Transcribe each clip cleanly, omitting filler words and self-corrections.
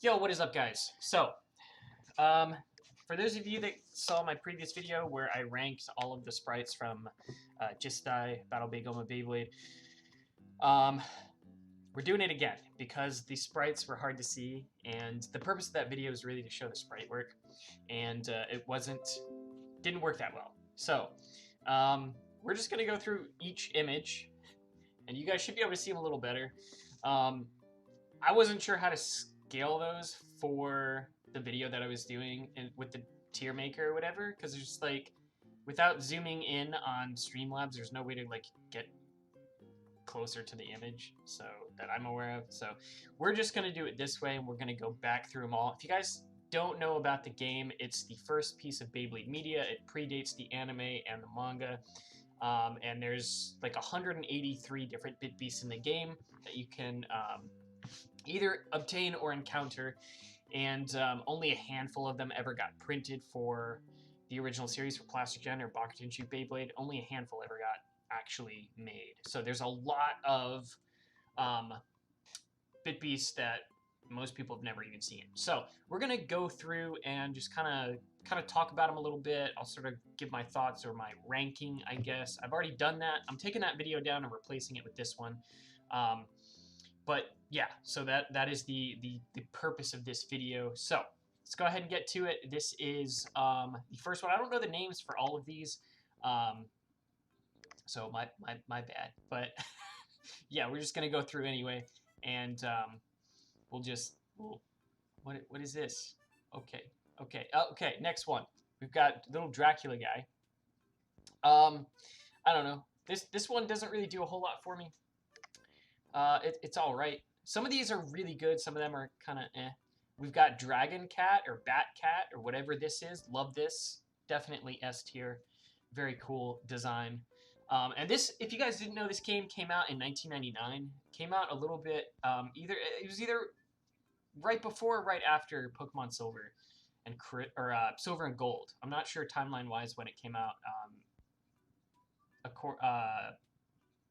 Yo, what is up, guys? Um, for those of you that saw my previous video where I ranked all of the sprites from jisedai, Battle Beigoma, Beyblade, um, we're doing it again because the sprites were hard to see, and the purpose of that video is really to show the sprite work, and it didn't work that well. So, we're just gonna go through each image, and you guys should be able to see them a little better. I wasn't sure how to scale those for the video that I was doing with the tier maker or whatever, because there's just like, without zooming in on Streamlabs, there's no way to like get closer to the image, so that I'm aware of. So we're just gonna do it this way, and we're gonna go back through them all. If you guys don't know about the game, it's the first piece of Beyblade media. It predates the anime and the manga. And there's like 183 different Bitbeasts in the game that you can either obtain or encounter, and only a handful of them ever got printed for the original series for Plastic Gen or Bakuten Beyblade. Only a handful ever got actually made. So there's a lot of Bitbeasts that most people have never even seen. So we're gonna go through and just kind of talk about them a little bit. I'll sort of give my thoughts or my ranking, I guess. I've already done that. I'm taking that video down and replacing it with this one. But yeah, so that is the purpose of this video. So let's go ahead and get to it. This is the first one. I don't know the names for all of these, so my bad. But yeah, we're just gonna go through anyway, and what is this? Okay. Next one. We've got little Dracula guy. I don't know. This one doesn't really do a whole lot for me. It's all right. Some of these are really good. Some of them are kind of eh. We've got Dragon Cat or Bat Cat or whatever this is. Love this. Definitely S tier. Very cool design. And this, if you guys didn't know, this game came out in 1999. Came out a little bit, it was either right before or right after Pokemon Silver and Silver and Gold. I'm not sure timeline-wise when it came out.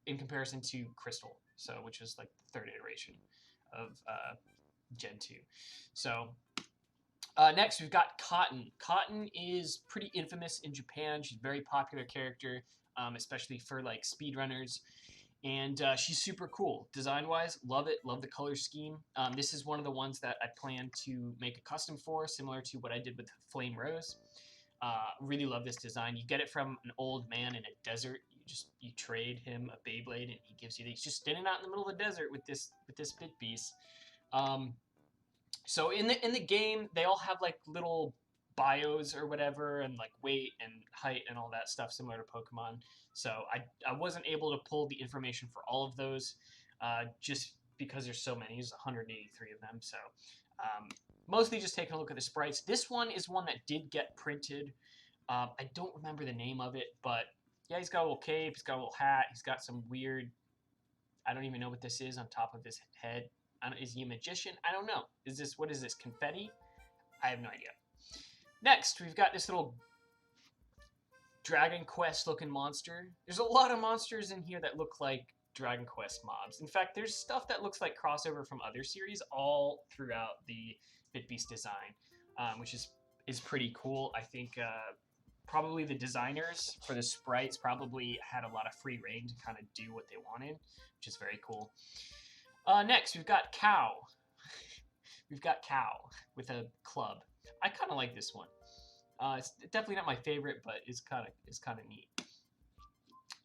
In comparison to Crystal, so which was like the third iteration of Gen 2. So next we've got Cotton. Cotton is pretty infamous in Japan. She's a very popular character, especially for like speedrunners. And she's super cool. Design-wise, love it. Love the color scheme. This is one of the ones that I plan to make a custom for, similar to what I did with Flame Rose. Really love this design. You get it from an old man in a desert. You trade him a Beyblade, and he gives you these. Just standing out in the middle of the desert with this Bitbeast. So in the game, they all have like little bios or whatever, and like weight and height and all that stuff, similar to Pokemon. So I wasn't able to pull the information for all of those, just because there's so many. There's 183 of them. So mostly just taking a look at the sprites. This one is one that did get printed. I don't remember the name of it, but yeah, he's got a little cape, he's got a little hat, he's got some weird, I don't even know what this is on top of his head. Is he a magician? I don't know. What is this, confetti? I have no idea. Next, we've got this little Dragon Quest looking monster. There's a lot of monsters in here that look like Dragon Quest mobs. In fact, there's stuff that looks like crossover from other series all throughout the Bitbeast design, which is pretty cool. I think probably the designers for the sprites probably had a lot of free reign to kind of do what they wanted, which is very cool. Next, we've got Cow. We've got Cow with a club. I kind of like this one. It's definitely not my favorite, but it's kind of neat.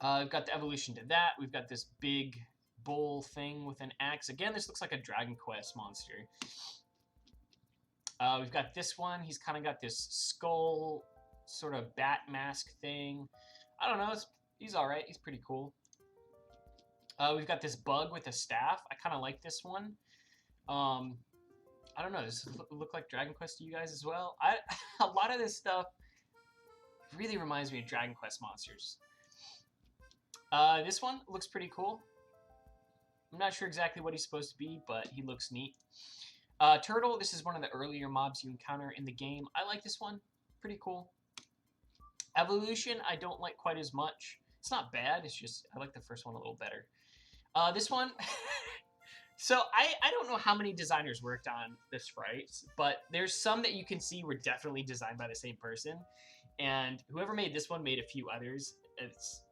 We've got the evolution to that. We've got this big bull thing with an axe. Again, this looks like a Dragon Quest monster. We've got this one. He's kind of got this skull sort of bat mask thing. I don't know. He's all right. He's pretty cool. We've got this bug with a staff. I kind of like this one. I don't know. Does it look like Dragon Quest to you guys as well? A lot of this stuff really reminds me of Dragon Quest monsters. This one looks pretty cool. I'm not sure exactly what he's supposed to be, but he looks neat. Turtle. This is one of the earlier mobs you encounter in the game. I like this one. Pretty cool. Evolution, I don't like quite as much. It's not bad. It's just I like the first one a little better. This one, So I don't know how many designers worked on the sprites, but there's some that you can see were definitely designed by the same person. And whoever made this one made a few others. It's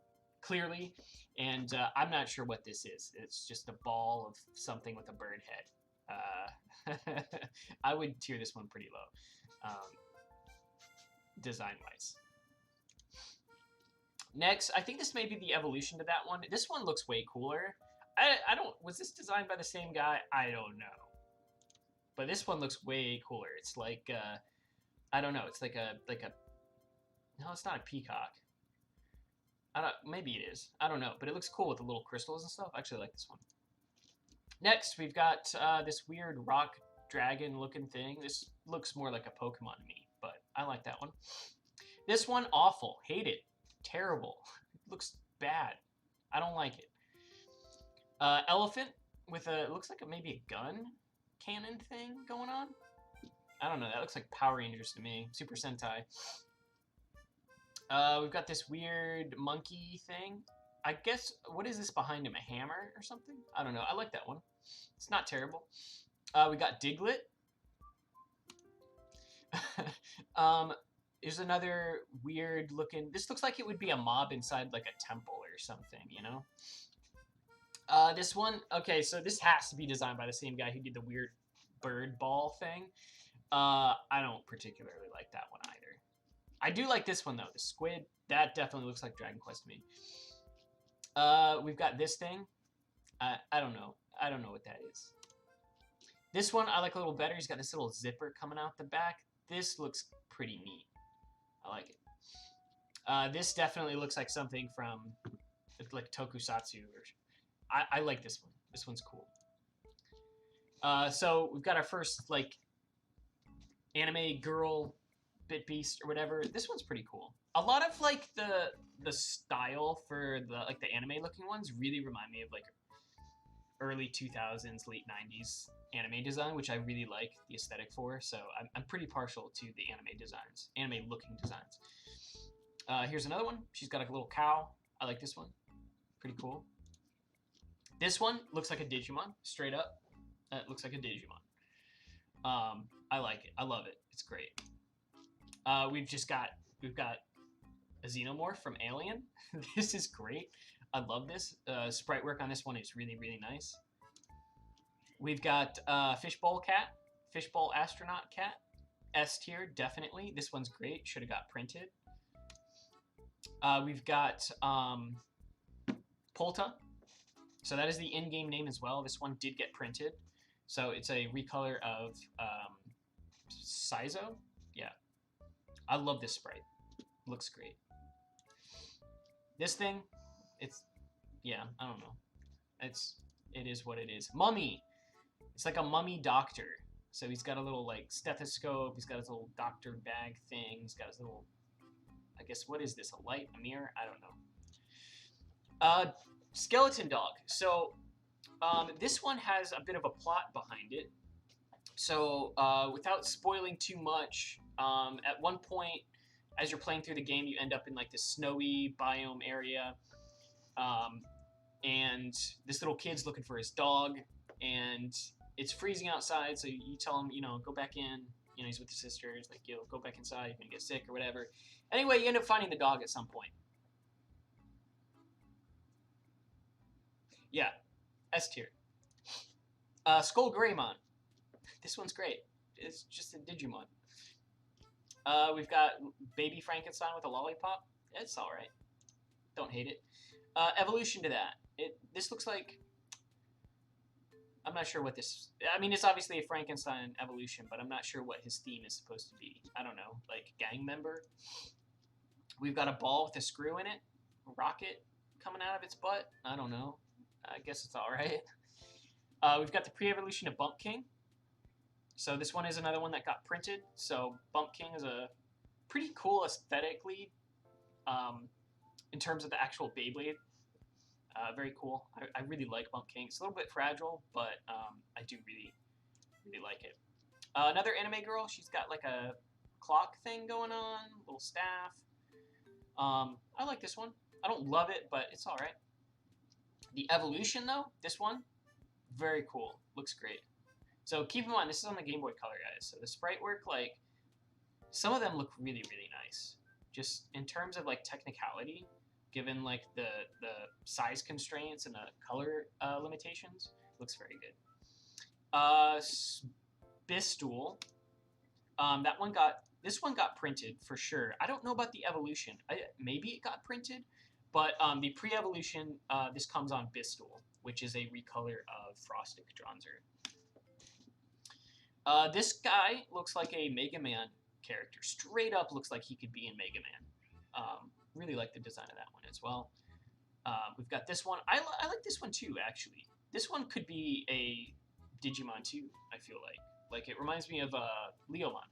clearly, and I'm not sure what this is. It's just a ball of something with a bird head. I would tier this one pretty low, design-wise. Next, I think this may be the evolution to that one. This one looks way cooler. I don't... Was this designed by the same guy? I don't know. But this one looks way cooler. It's like, I don't know. It's like a... No, it's not a peacock. Maybe it is. I don't know. But it looks cool with the little crystals and stuff. I actually like this one. Next, we've got this weird rock dragon looking thing. This looks more like a Pokemon to me, but I like that one. This one, awful. Hate it. Terrible. It looks bad. I don't like it. Elephant with a, looks like maybe a gun cannon thing going on. I don't know. That looks like Power Rangers to me. Super Sentai. We've got this weird monkey thing. I guess, what is this behind him? A hammer or something? I don't know. I like that one. It's not terrible. We got Diglett. There's another weird looking... This looks like it would be a mob inside like a temple or something, you know? This one... Okay, so this has to be designed by the same guy who did the weird bird ball thing. I don't particularly like that one either. I do like this one, though. The squid. That definitely looks like Dragon Quest to me. We've got this thing. I don't know. I don't know what that is. This one I like a little better. He's got this little zipper coming out the back. This looks pretty neat. I like it. This definitely looks like something from like Tokusatsu. I like this one. This one's cool. So we've got our first like anime girl Bitbeast or whatever. This one's pretty cool. A lot of like the style for the like the anime looking ones really remind me of like early 2000s, late 90s anime design, which I really like the aesthetic for. So I'm pretty partial to the anime designs, anime looking designs. Here's another one. She's got a little cow. I like this one. Pretty cool. This one looks like a Digimon, straight up. It looks like a Digimon. I like it. I love it. It's great. We've got a Xenomorph from Alien. This is great. I love this. Sprite work on this one is really, really nice. We've got Fishbowl Cat, Fishbowl Astronaut Cat. S tier, definitely. This one's great. Should have got printed. We've got Polta. So that is the in-game name as well. This one did get printed. So it's a recolor of Sizo. Yeah. I love this sprite. Looks great. This thing, yeah, I don't know. It is what it is. Mummy. It's like a mummy doctor. So he's got a little like stethoscope. He's got his little doctor bag thing. He's got his little, I guess, what is this? A light? A mirror? I don't know. Skeleton dog. So this one has a bit of a plot behind it. So without spoiling too much, at one point, as you're playing through the game, you end up in like this snowy biome area. And this little kid's looking for his dog, and it's freezing outside, so you tell him, you know, go back in. You know, he's with his sister. It's like, yo, go back inside. You're going to get sick or whatever. Anyway, you end up finding the dog at some point. Yeah, S tier. Skull Greymon. This one's great. It's just a Digimon. We've got Baby Frankenstein with a lollipop. It's all right. Don't hate it. Evolution to that. This looks like... I'm not sure what this... I mean, it's obviously a Frankenstein evolution, but I'm not sure what his theme is supposed to be. I don't know. Like, gang member? We've got a ball with a screw in it. A rocket coming out of its butt. I don't know. I guess it's all right. We've got the pre-evolution of Bump King. So this one is another one that got printed. So Bump King is a pretty cool aesthetically in terms of the actual Beyblade. Very cool. I really like Bump King. It's a little bit fragile, but I do really, really like it. Another anime girl. She's got like a clock thing going on, little staff. I like this one. I don't love it, but it's all right. The evolution, though, this one, Very cool. Looks great. So keep in mind, this is on the Game Boy Color, guys. So the sprite work, like, some of them look really, really nice. Just in terms of, like, technicality, given, like, the size constraints and the color limitations, looks very good. Bistool. This one got printed for sure. I don't know about the evolution. Maybe it got printed, but the pre-evolution, this comes on Bistool, which is a recolor of Frostic Dronzer. This guy looks like a Mega Man character. Straight up looks like he could be in Mega Man. Really like the design of that one as well. We've got this one. I like this one too, actually. This one could be a Digimon too, I feel like. Like, it reminds me of Leomon.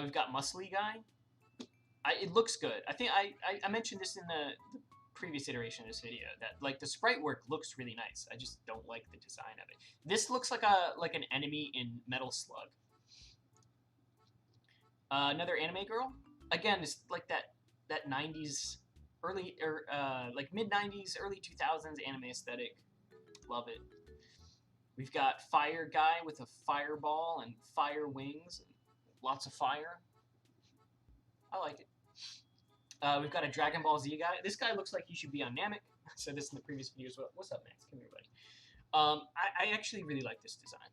We've got Muscly Guy. It looks good. I think I mentioned this in the previous iteration of this video, that, like, the sprite work looks really nice. I just don't like the design of it. This looks like an enemy in Metal Slug. Another anime girl. Again, it's like that 90s, like mid-90s, early 2000s anime aesthetic. Love it. We've got Fire Guy with a fireball and fire wings. Lots of fire. I like it. We've got a Dragon Ball Z guy. This guy looks like he should be on Namek. I said this in the previous video as well. What's up, Max? Come here, buddy. I actually really like this design.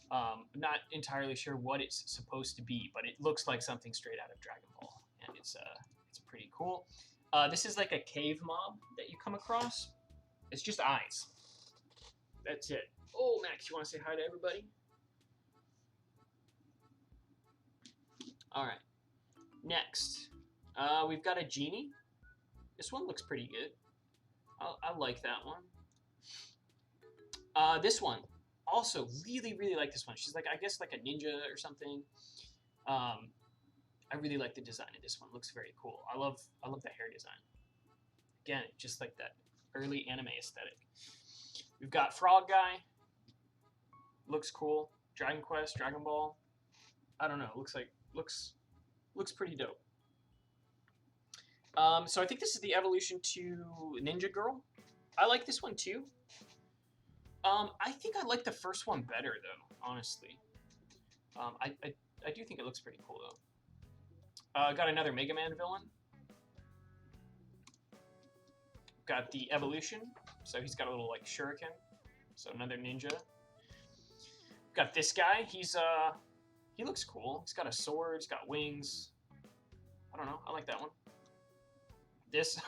I'm not entirely sure what it's supposed to be, but it looks like something straight out of Dragon Ball, and it's pretty cool. This is like a cave mob that you come across. It's just eyes. That's it. Oh, Max, you want to say hi to everybody? All right. Next, we've got a genie. This one looks pretty good. I like that one. This one, also really, really like this one. She's like, I guess, like a ninja or something. I really like the design of this one. Looks very cool. I love the hair design. Again, just like that early anime aesthetic. We've got Frog Guy. Looks cool. Dragon Quest, Dragon Ball. I don't know. Looks pretty dope. So I think this is the evolution to Ninja Girl. I like this one too. I think I like the first one better though, honestly. I do think it looks pretty cool though. Got another Mega Man villain. Got the evolution, so he's got a little like shuriken, so another ninja. Got this guy. He looks cool. He's got a sword. He's got wings. I don't know. I like that one. This,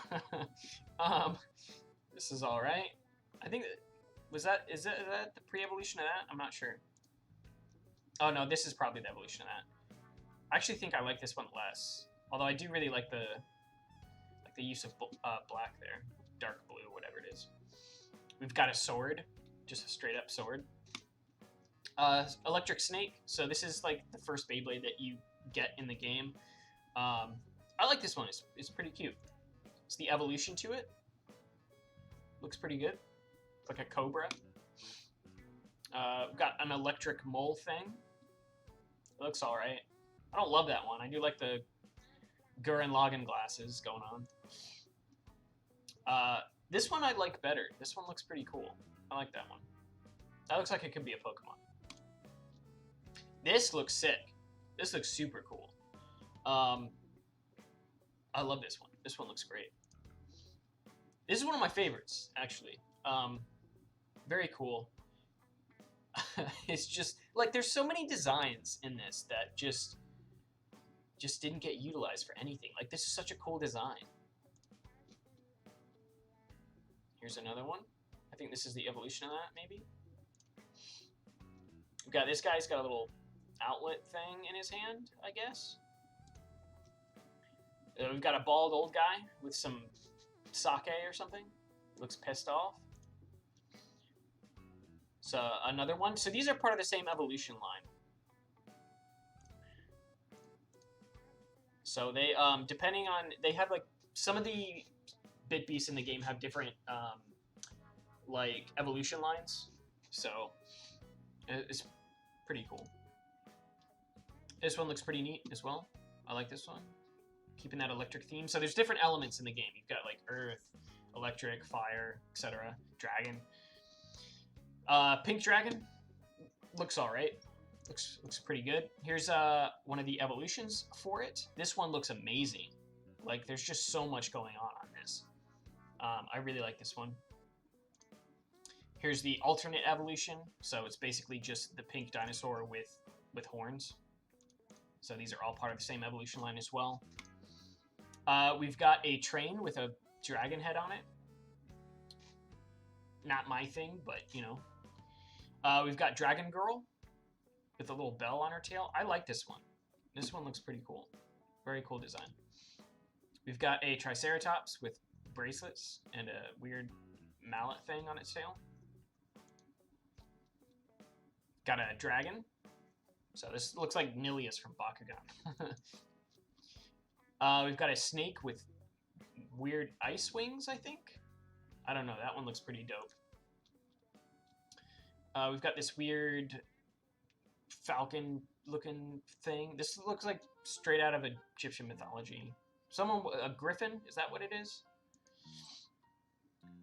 this is all right. I think is that the pre-evolution of that? I'm not sure. Oh no, this is probably the evolution of that. I actually think I like this one less. Although I do really like the use of black there, dark blue, whatever it is. We've got a sword, just a straight up sword. Electric Snake. So this is like the first Beyblade that you get in the game. I like this one. It's pretty cute. It's the evolution to it. Looks pretty good. Like a cobra. We've got an electric mole thing. It looks alright. I don't love that one. I do like the Gurren Lagann glasses going on. This one I like better. This one looks pretty cool. I like that one. That looks like it could be a Pokemon. This looks sick. This looks super cool. I love this one. This one looks great. This is one of my favorites, actually. Very cool. It's just, like, there's so many designs in this that just didn't get utilized for anything. Like, this is such a cool design. Here's another one. I think this is the evolution of that, maybe. We've got this guy. He's got a little outlet thing in his hand, I guess. We've got a bald old guy with some sake or something. Looks pissed off. So another one. So these are part of the same evolution line. So they, depending on, they have like, some of the Bitbeasts in the game have different, like, evolution lines. So it's pretty cool. This one looks pretty neat as well. I like this one. Keeping that electric theme. So there's different elements in the game. You've got like earth, electric, fire, etc. Dragon. Pink dragon looks all right. Looks pretty good. Here's one of the evolutions for it. This one looks amazing. Like, there's just so much going on this. I really like this one. Here's the alternate evolution. So it's basically just the pink dinosaur with horns. So these are all part of the same evolution line as well. We've got a train with a dragon head on it. Not my thing, but, you know. We've got Dragon Girl with a little bell on her tail. I like this one. This one looks pretty cool. Very cool design. We've got a Triceratops with bracelets and a weird mallet thing on its tail. Got a dragon. So this looks like Nilius from Bakugan. We've got a snake with weird ice wings, I think. I don't know. That one looks pretty dope. We've got this weird falcon-looking thing. This looks like straight out of Egyptian mythology. A griffin? Is that what it is?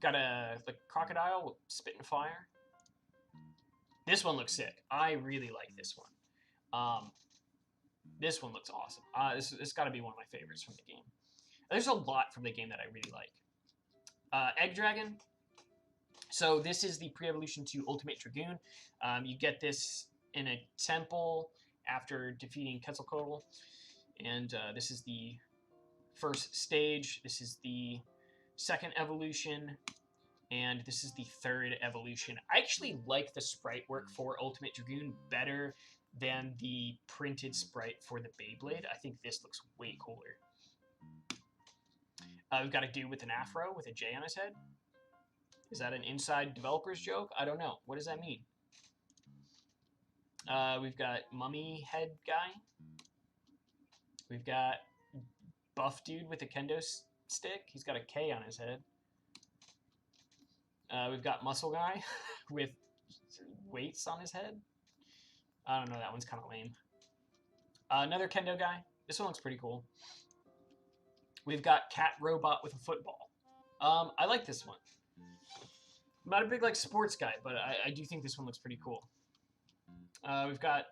Got a crocodile with spitting fire. This one looks sick. I really like this one. This one looks awesome. This got to be one of my favorites from the game. There's a lot from the game that I really like. Egg Dragon. So this is the pre-evolution to Ultimate Dragoon. You get this in a temple after defeating Quetzalcoatl. And this is the first stage. This is the second evolution. And this is the third evolution. I actually like the sprite work for Ultimate Dragoon better than the printed sprite for the Beyblade. I think this looks way cooler. We've got a dude with an afro with a J on his head. Is that an inside developer's joke? I don't know. What does that mean? We've got mummy head guy. We've got buff dude with a kendo stick. He's got a K on his head. We've got muscle guy with weights on his head. I don't know. That one's kind of lame. Another kendo guy. This one looks pretty cool. We've got cat robot with a football. I like this one. I'm not a big sports guy, but I do think this one looks pretty cool. We've got,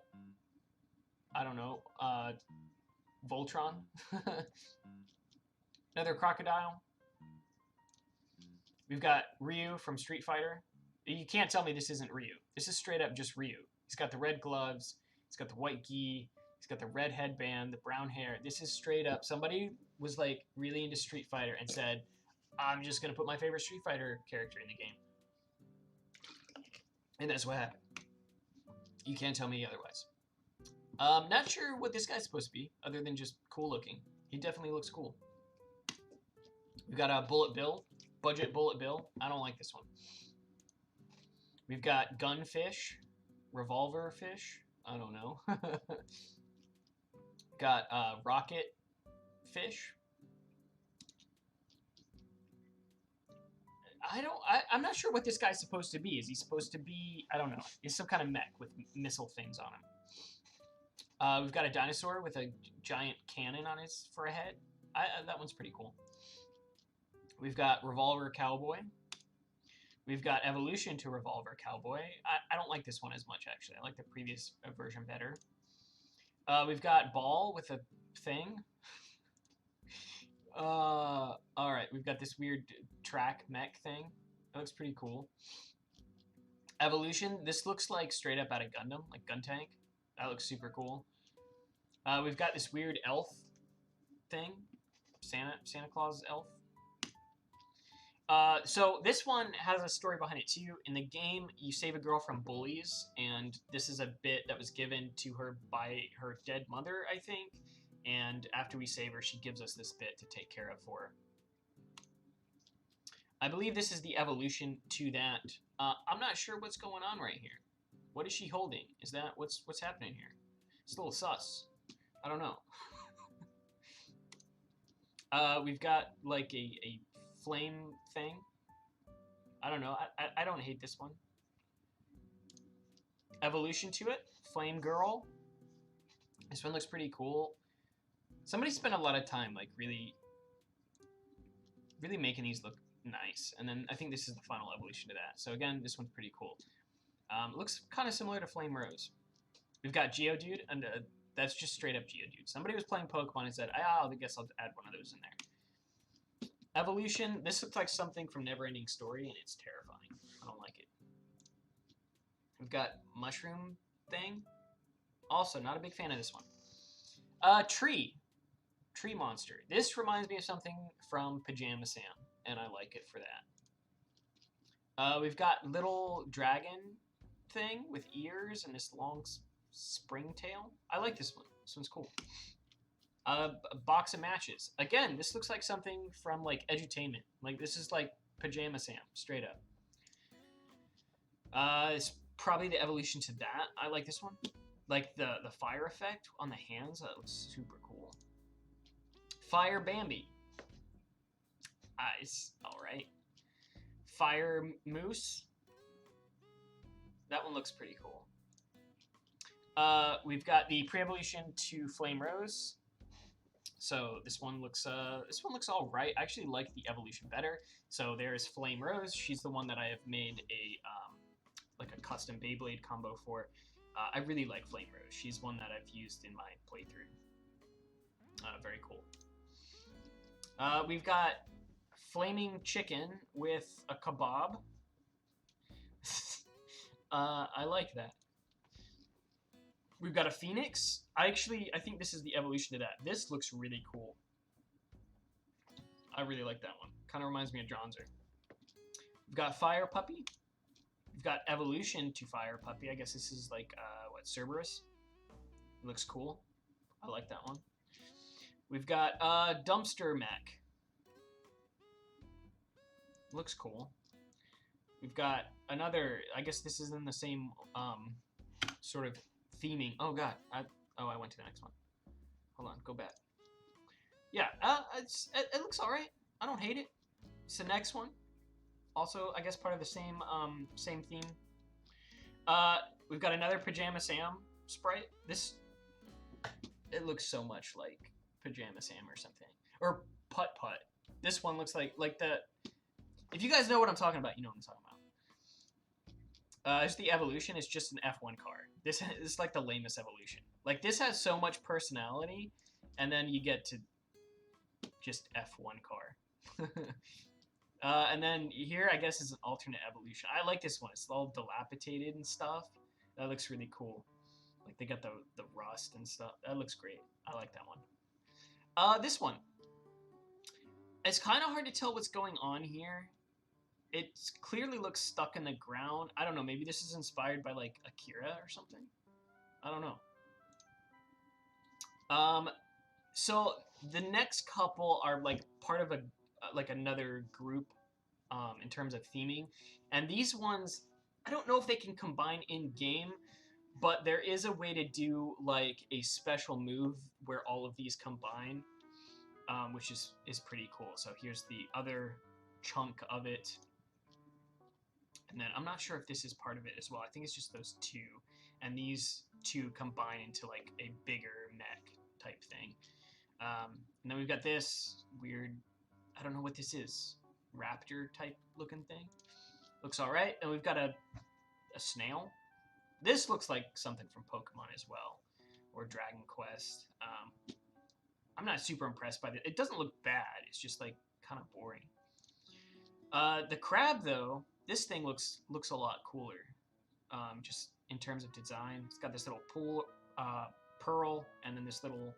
I don't know, Voltron. Another crocodile. We've got Ryu from Street Fighter. You can't tell me this isn't Ryu. This is straight up just Ryu. He's got the red gloves. He's got the white gi. He's got the red headband, the brown hair. This is straight up. Somebody was really into Street Fighter and said, I'm just going to put my favorite Street Fighter character in the game. And that's what happened. You can't tell me otherwise. Not sure what this guy's supposed to be, other than just cool looking. He definitely looks cool. We've got a Bullet Bill. Budget Bullet Bill. I don't like this one. We've got Gunfish. Revolver Fish. I don't know. Got Rocket Fish. I'm not sure what this guy's supposed to be. Is he supposed to be, I don't know. He's some kind of mech with missile things on him. We've got a dinosaur with a giant cannon on for a head. That one's pretty cool. We've got Revolver Cowboy. We've got Evolution to Revolver Cowboy. I don't like this one as much, actually. I like the previous version better. We've got Ball with a thing. Alright, we've got this weird track mech thing. That looks pretty cool. Evolution. This looks like straight up out of Gundam, like Guntank. That looks super cool. We've got this weird elf thing. Santa Claus elf. So this one has a story behind it too. In the game, you save a girl from bullies, and this is a bit that was given to her by her dead mother, I think. And after we save her, she gives us this bit to take care of for her. I believe this is the evolution to that. I'm not sure what's going on right here. What is she holding? Is that what's happening here? It's a little sus. I don't know. We've got like a flame thing. I don't know. I don't hate this one. Evolution to it. Flame girl. This one looks pretty cool. Somebody spent a lot of time like really making these look Nice. And then I think this is the final evolution to that. So again, this one's pretty cool. Looks kind of similar to Flame Rose. We've got Geodude, and that's just straight up Geodude. Somebody was playing Pokemon and said, I guess I'll add one of those in there. Evolution, this looks like something from Neverending Story, and it's terrifying. I don't like it. We've got Mushroom Thing. Also, not a big fan of this one. Tree Monster. This reminds me of something from Pajama Sam, and I like it for that. We've got little dragon thing with ears and this long spring tail. I like this one. This one's cool. A box of matches. Again, this looks like something from like Edutainment. Like this is like Pajama Sam, straight up. It's probably the evolution to that. I like this one. Like the fire effect on the hands, that looks super cool. Fire Bambi. It's alright. Fire Moose. That one looks pretty cool. We've got the pre-evolution to Flame Rose. So this one looks all right. I actually like the evolution better. So there's Flame Rose. She's the one that I have made a like a custom Beyblade combo for. I really like Flame Rose. She's one that I've used in my playthrough. Very cool. We've got Flaming Chicken with a kebab. I like that. We've got a Phoenix. I think this is the evolution to that. This looks really cool. I really like that one. Kind of reminds me of Dronzer. We've got Fire Puppy. We've got evolution to Fire Puppy. I guess this is like, Cerberus. It looks cool. I like that one. We've got Dumpster Mech. Looks cool. We've got another, I guess this is in the same sort of theming. Oh god, I went to the next one. Hold on, go back. Yeah, it looks alright. I don't hate it. It's the next one. Also, I guess part of the same theme. We've got another Pajama Sam sprite. It looks so much like Pajama Sam or something. Or Putt Putt. This one looks like the... If you guys know what I'm talking about, you know what I'm talking about. It's the evolution. It's just an F1 car. This is like the lamest evolution. Like, this has so much personality, and then you get to just F1 car. And then here, I guess, is an alternate evolution. I like this one. It's all dilapidated and stuff. That looks really cool. Like, they got the rust and stuff. That looks great. I like that one. This one. It's kind of hard to tell what's going on here. It clearly looks stuck in the ground. I don't know. Maybe this is inspired by, like, Akira or something. I don't know. So the next couple are, like, part of another group in terms of theming. And these ones, I don't know if they can combine in-game, but there is a way to do, like, a special move where all of these combine, which is pretty cool. So here's the other chunk of it. And then I'm not sure if this is part of it as well. I think it's just those two. And these two combine into, like, a bigger mech type thing. And then we've got this weird, I don't know what this is, raptor type looking thing. Looks alright. And we've got a snail. This looks like something from Pokemon as well, or Dragon Quest. I'm not super impressed by it. It doesn't look bad. It's just, like, kind of boring. The crab, though, this thing looks a lot cooler, just in terms of design. It's got this little pearl, and then this little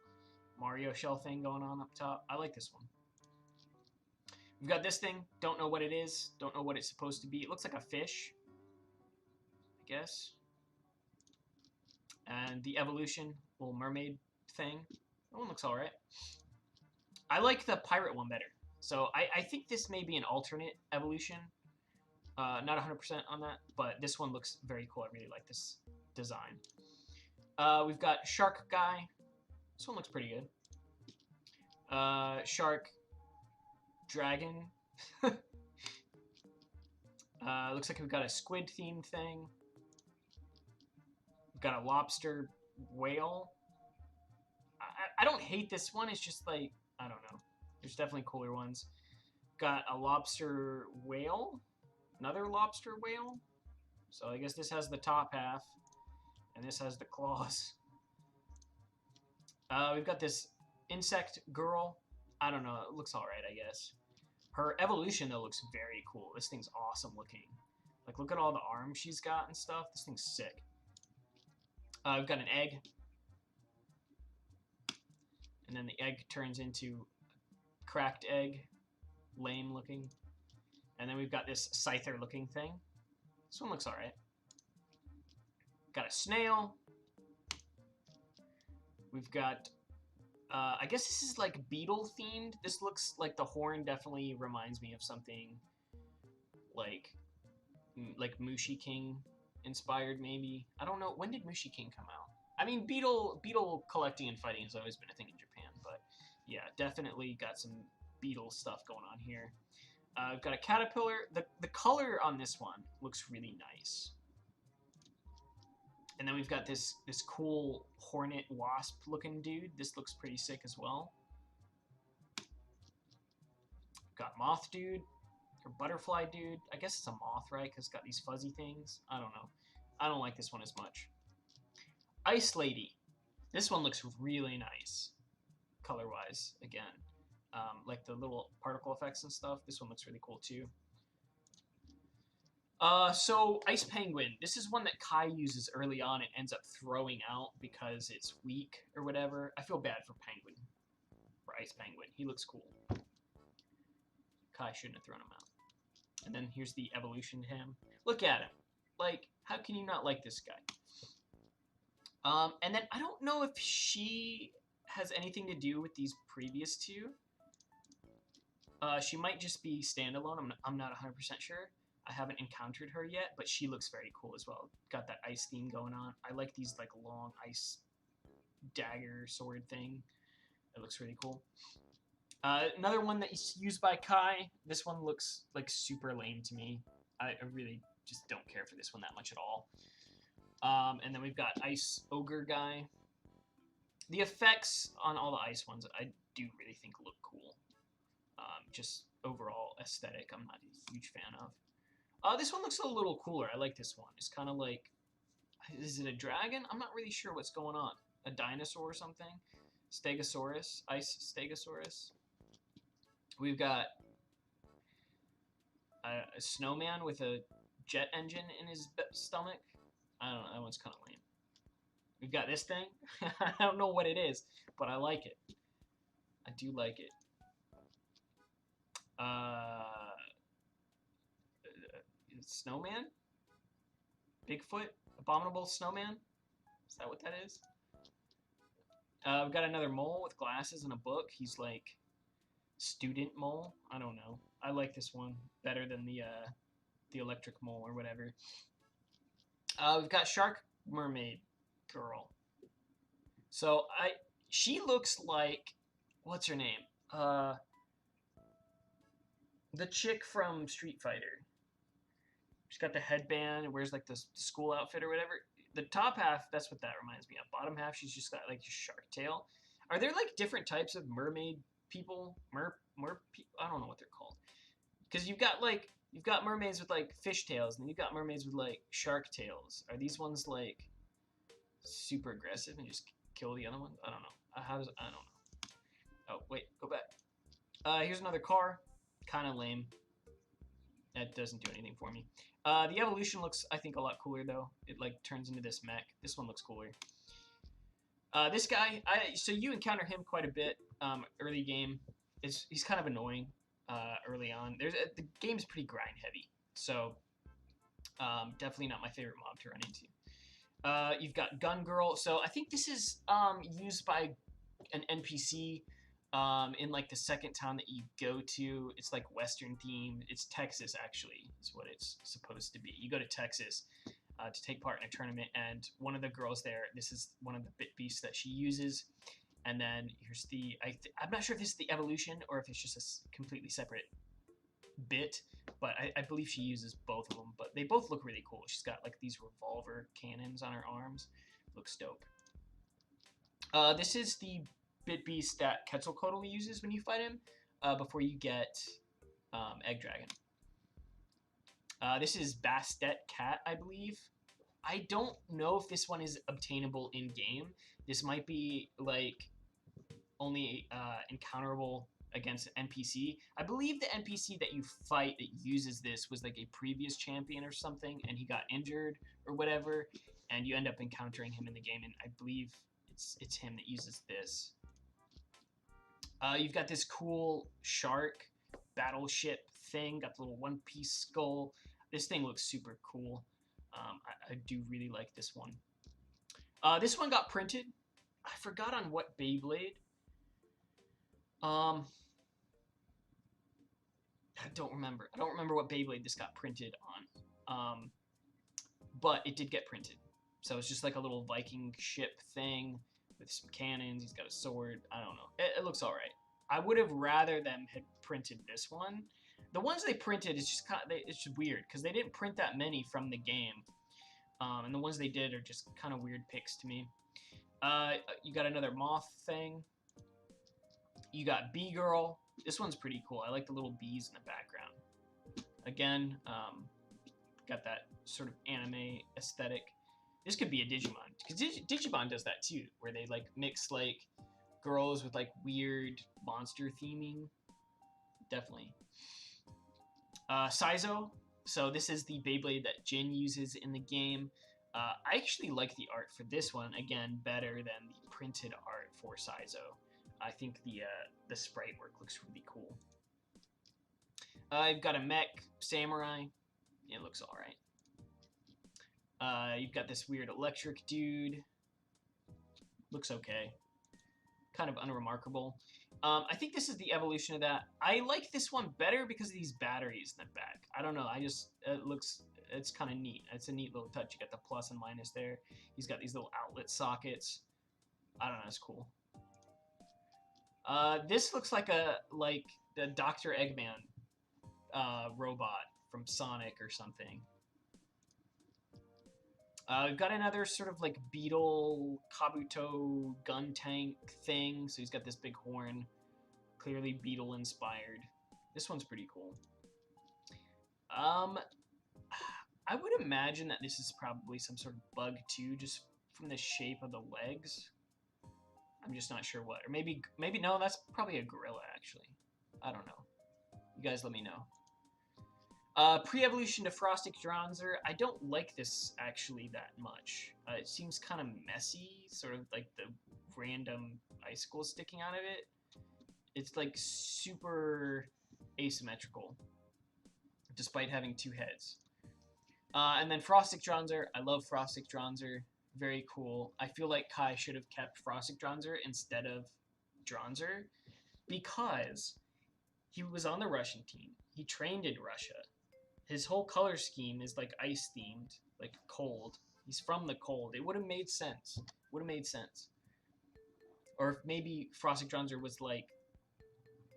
Mario shell thing going on up top. I like this one. We've got this thing. Don't know what it is. Don't know what it's supposed to be. It looks like a fish, I guess. And the evolution, little mermaid thing. That one looks alright. I like the pirate one better. So I think this may be an alternate evolution. Not 100% on that, but this one looks very cool. I really like this design. We've got Shark Guy. This one looks pretty good. Shark Dragon. Looks like we've got a squid themed thing. We've got a lobster whale. I don't hate this one. It's just like, I don't know. There's definitely cooler ones. Got a lobster whale, another lobster whale. So I guess this has the top half, and this has the claws. We've got this insect girl. I don't know. It looks all right, I guess. Her evolution though looks very cool. This thing's awesome looking. Like, look at all the arms she's got and stuff. This thing's sick. We've got an egg, and then the egg turns into cracked egg, lame looking. And then we've got this scyther looking thing. This one looks all right. Got a snail. We've got, I guess this is like beetle themed. This looks like the horn definitely reminds me of something like Mushi King inspired maybe. I don't know, when did Mushi King come out? I mean, beetle collecting and fighting has always been a thing in Japan, but yeah, definitely got some beetle stuff going on here. I've got a caterpillar. The color on this one looks really nice. And then we've got this cool hornet wasp looking dude. This looks pretty sick as well. Got moth dude, or butterfly dude. I guess it's a moth, right? Because it's got these fuzzy things. I don't know. I don't like this one as much. Ice lady. This one looks really nice, color-wise, again. Like the little particle effects and stuff. This one looks really cool too. So Ice Penguin. This is one that Kai uses early on and ends up throwing out because it's weak or whatever. I feel bad for Penguin, for Ice Penguin. He looks cool. Kai shouldn't have thrown him out. And then here's the evolution to him. Look at him. Like, how can you not like this guy? And then I don't know if she has anything to do with these previous two. She might just be standalone. I'm not 100% sure. I haven't encountered her yet, but she looks very cool as well. Got that ice theme going on. I like these like long ice dagger sword thing. It looks really cool. Another one that is used by Kai. This one looks like super lame to me. I really just don't care for this one that much at all. And then we've got Ice Ogre guy. The effects on all the ice ones I do really think look cool. Just overall aesthetic, I'm not a huge fan of. This one looks a little cooler. I like this one. It's kind of like, is it a dragon? I'm not really sure what's going on. A dinosaur or something? Stegosaurus, Ice Stegosaurus. We've got a snowman with a jet engine in his stomach. I don't know, that one's kind of lame. We've got this thing. I don't know what it is, but I like it. I do like it. Snowman? Bigfoot? Abominable snowman? Is that what that is? We've got another mole with glasses and a book. He's like student mole. I don't know. I like this one better than the electric mole or whatever. We've got Shark Mermaid Girl. So she looks like, what's her name? The chick from Street Fighter. She's got the headband and wears like the school outfit or whatever. The top half, that's what that reminds me of. Bottom half, she's just got like a shark tail. Are there like different types of mermaid people? I don't know what they're called. Because you've got mermaids with like fish tails, and then you've got mermaids with like shark tails. Are these ones like super aggressive and just kill the other ones? I don't know. I don't know. Oh wait, go back. Here's another car. Kind of lame. That doesn't do anything for me. The evolution looks, I think, a lot cooler though. It like turns into this mech. This one looks cooler. This guy, so you encounter him quite a bit early game. He's kind of annoying early on. The game's pretty grind heavy, so definitely not my favorite mob to run into. You've got Gun Girl. So I think this is used by an NPC in like the second town that you go to. It's like Western themed. It's Texas actually, is what it's supposed to be. You go to Texas to take part in a tournament, and one of the girls there, this is one of the Bitbeasts that she uses. And then here's I'm not sure if this is the evolution or if it's just a completely separate bit, but I believe she uses both of them. But they both look really cool. She's got like these revolver cannons on her arms. Looks dope. This is the Bitbeast that Quetzalcoatl uses when you fight him before you get Egg Dragon. This is Bastet Cat, I believe. I don't know if this one is obtainable in game. This might be like only encounterable against an NPC. I believe the NPC that you fight that uses this was like a previous champion or something, and he got injured or whatever, and you end up encountering him in the game, and I believe it's him that uses this. You've got this cool shark battleship thing, got the little one-piece skull. This thing looks super cool. I do really like this one. This one got printed. I forgot on what Beyblade. I don't remember. I don't remember what Beyblade this got printed on. But it did get printed. So it's just like a little Viking ship thing with some cannons. He's got a sword. I don't know. It looks all right. I would have rather them had printed this one. The ones they printed, it's just kind of, it's just weird because they didn't print that many from the game. And the ones they did are just kind of weird picks to me. You got another moth thing. You got Bee Girl. This one's pretty cool. I like the little bees in the background. Again, got that sort of anime aesthetic. This could be a Digimon, because Digimon does that too, where they like mix like girls with like weird monster theming. Definitely. Saizo. So this is the Beyblade that Jin uses in the game. I actually like the art for this one, again, better than the printed art for Saizo. I think the sprite work looks really cool. I've got a mech samurai. It looks all right. You've got this weird electric dude. Looks okay. Kind of unremarkable. I think this is the evolution of that. I like this one better because of these batteries in the back. I don't know. It's kind of neat. It's a neat little touch. You got the plus and minus there. He's got these little outlet sockets. I don't know. It's cool. This looks like the Dr. Eggman robot from Sonic or something. We've got another sort of like beetle Kabuto gun tank thing. So he's got this big horn, clearly beetle inspired. This one's pretty cool. I would imagine that this is probably some sort of bug too, just from the shape of the legs. I'm just not sure what. Or maybe no, that's probably a gorilla actually. I don't know. You guys let me know. Pre-evolution to Frostic Dronzer. I don't like this actually that much. It seems kind of messy, sort of like the random icicles sticking out of it. It's like super asymmetrical, despite having two heads. And then Frostic Dronzer. I love Frostic Dronzer. Very cool. I feel like Kai should have kept Frostic Dronzer instead of Dronzer because he was on the Russian team. He trained in Russia. His whole color scheme is like ice themed, like cold. He's from the cold. It would have made sense. Would have made sense. Or if maybe Frostic Dronzer was like,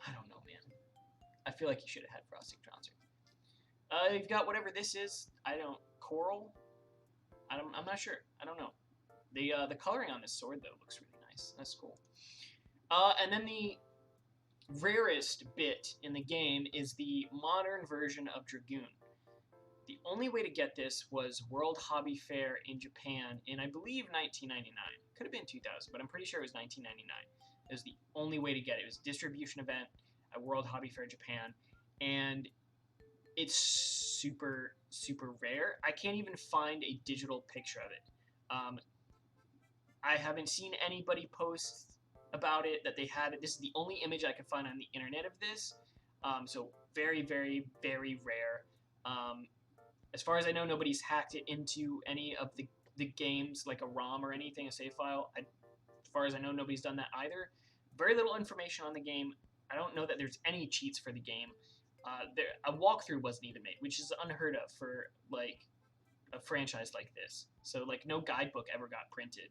I don't know, man. I feel like he should have had Frostic Dronzer. You've got whatever this is. Coral. I'm not sure. I don't know. The coloring on this sword though looks really nice. That's cool. And then the rarest bit in the game is the modern version of Dragoon. The only way to get this was World Hobby Fair in Japan in, I believe, 1999. Could have been 2000, but I'm pretty sure it was 1999. It was the only way to get it. It was a distribution event at World Hobby Fair Japan, and it's super, super rare. I can't even find a digital picture of it. I haven't seen anybody post about it that they had it. This is the only image I could find on the internet of this. So very, very, very rare. As far as I know, nobody's hacked it into any of the games, like a ROM or anything, a save file. As far as I know, nobody's done that either. Very little information on the game. I don't know that there's any cheats for the game. A walkthrough wasn't even made, which is unheard of for like a franchise like this. So like no guidebook ever got printed,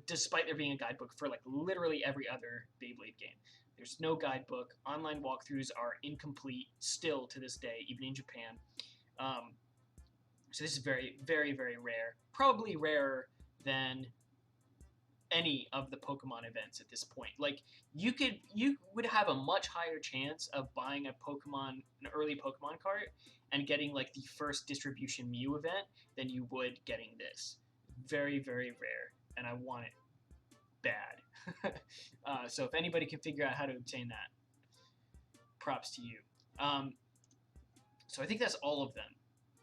despite there being a guidebook for like literally every other Beyblade game. There's no guidebook. Online walkthroughs are incomplete still to this day, even in Japan. So this is very, very, very rare. Probably rarer than any of the Pokemon events at this point. Like you would have a much higher chance of buying an early Pokemon card and getting like the first distribution Mew event than you would getting this. Very, very rare, and I want it bad. So if anybody can figure out how to obtain that, props to you. So I think that's all of them.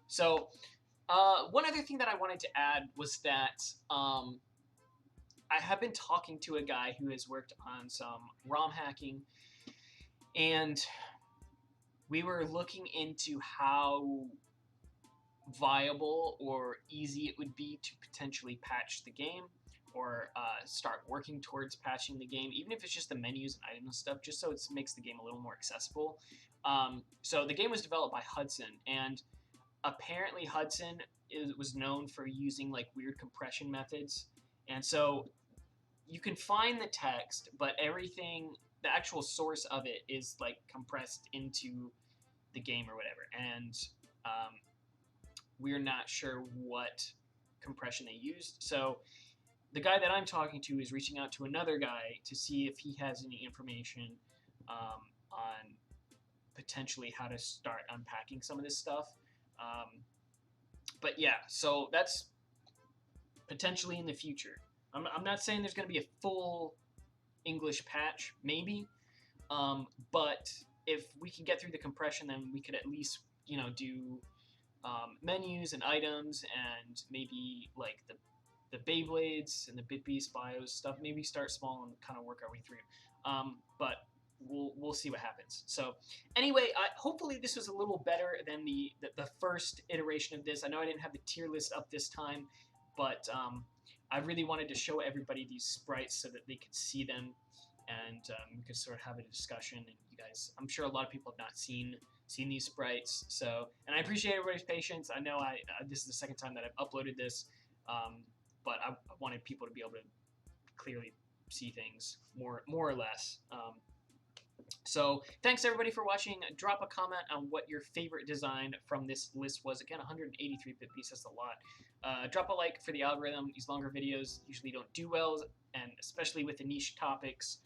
So one other thing that I wanted to add was that I have been talking to a guy who has worked on some ROM hacking, and we were looking into how viable or easy it would be to potentially patch the game or start working towards patching the game, even if it's just the menus and items and stuff, just so it makes the game a little more accessible. So the game was developed by Hudson, and apparently Hudson was known for using like weird compression methods, and so you can find the text, but everything, the actual source of it is like compressed into the game or whatever, and we're not sure what compression they used. So the guy that I'm talking to is reaching out to another guy to see if he has any information on potentially how to start unpacking some of this stuff. But yeah, so that's potentially in the future. I'm not saying there's going to be a full English patch, maybe, but if we can get through the compression, then we could at least, do menus and items and maybe like the Beyblades and the Bitbeast bios stuff. Maybe start small and kind of work our way through. But we'll see what happens. So anyway, hopefully this was a little better than the first iteration of this. I know I didn't have the tier list up this time, but I really wanted to show everybody these sprites so that they could see them, and we could sort of have a discussion. And you guys, I'm sure a lot of people have not seen these sprites. So, and I appreciate everybody's patience. I know this is the second time that I've uploaded this, but I wanted people to be able to clearly see things more or less. So thanks everybody for watching. Drop a comment on what your favorite design from this list was. Again, 183 Bitbeast, that's a lot. Drop a like for the algorithm. These longer videos usually don't do well, and especially with the niche topics,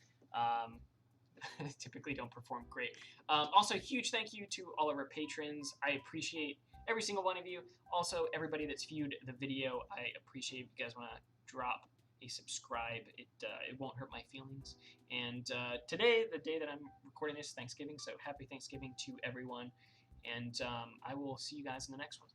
typically don't perform great. Also, huge thank you to all of our patrons. I appreciate every single one of you. Also, everybody that's viewed the video, I appreciate if you guys want to drop a subscribe. It won't hurt my feelings. And today, the day that I'm recording this, Thanksgiving, so happy Thanksgiving to everyone. And I will see you guys in the next one.